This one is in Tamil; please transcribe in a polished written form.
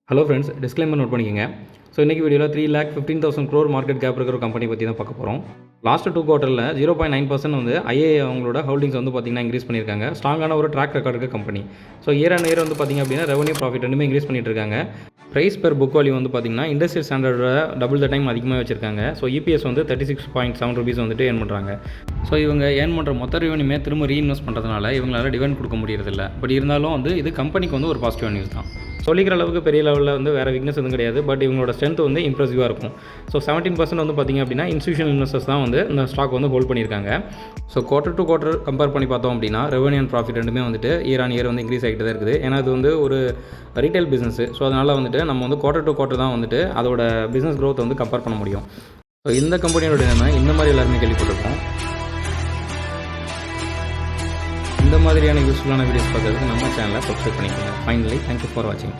ஹலோ ஃப்ரெண்ட்ஸ், டிஸ்க்ளைமர் நோட் பண்ணிக்கோங்க. ஸோ இன்றைக்கி வீடியோவில் 3,15,000 crore மார்க்கெட் கேப் இருக்கிற கம்பெனி பற்றி தான் பார்க்க போகிறோம். லாஸ்ட் 2 குவார்ட்டரில் 0.9% வந்து ஐஏஏ அவங்களோட ஹோல்டிங்ஸ் வந்து பார்த்திங்கன்னா இன்க்ரீஸ் பண்ணியிருக்காங்க. ஸ்ட்ராங்கான ஒரு ட்ராக் ரெக்கார்டு இருக்க company. So year and year வந்து பார்த்திங்க அப்படின்னா ரெவன்யூ ப்ராஃபிட் ரெண்டுமே இன்க்ரீஸ் பண்ணிட்டு இருக்காங்க. ப்ரைஸ் பெர் புக் வேல்யூ வந்து பார்த்திங்கன்னா இண்டஸ்ட்ரி ஸ்டாண்டர்டோட டபுள் த டைம் அதிகமாக வச்சிருக்காங்க. ஸோ இபிஎஸ் வந்து 36.7 rupees வந்துட்டு ஏர்ன் பண்ணுறாங்க. ஸோ இவங்க ஏர்ன் பண்ணுற மொத்த ரெவன்யூமே திரும்ப ரீஇன்வெஸ்ட் பண்ணுறதுனால இவங்களால டிவிடெண்ட் கொடுக்க முடியறதில்ல. பட் இருந்தாலும் வந்து இது கம்பெனிக்கு வந்து ஒரு பாசிட்டிவ் நியூஸ் தான். சொல்லிக்கிற அளவுக்கு பெரிய லெவலில் வந்து வேறு வீக்னஸ் எதுவும் கிடையாது. பட் இவங்களோட ஸ்ட்ரென்த் வந்து இம்ப்ரெசிவாக இருக்கும். ஸோ 17% வந்து பார்த்திங்க அப்படின்னா இன்ஸ்டியூஷனல் இன்வெஸ்டர்ஸ் தான் வந்து இந்த ஸ்டாக் வந்து ஹோல்ட் பண்ணியிருக்காங்க. So quarter to quarter compare பண்ணி பார்த்தோம் அப்படின்னா ரெவன்யூ அண்ட் ப்ராஃபிட் ரெண்டுமே வந்துட்டு இயர் ஆன் இயர் வந்து இன்க்ரீஸ் ஆகிட்டு தான் இருக்குது. ஏன்னா அது வந்து ஒரு ரீட்டைல் பிஸ்னஸ். ஸோ அதனால் வந்துட்டு நம்ம வந்து குவார்ட்டர் டு குவார்ட்டர் தான் வந்துட்டு அதோட பிஸ்னஸ் க்ரோத் வந்து கம்பேர் பண்ண முடியும். ஸோ இந்த கம்பெனியோட நம்ம இந்த மாதிரி எல்லாருமே கேள்விப்பட்டிருக்கோம். இந்த மாதிரியான யூஸ்ஃபுல்லான வீடியோஸ் பார்க்கறதுக்கு நம்ம சேனலை சப்ஸ்கிரைப் பண்ணிக்கோங்க. ஃபைனலி தேங்க்யூ ஃபார் வாட்சிங்.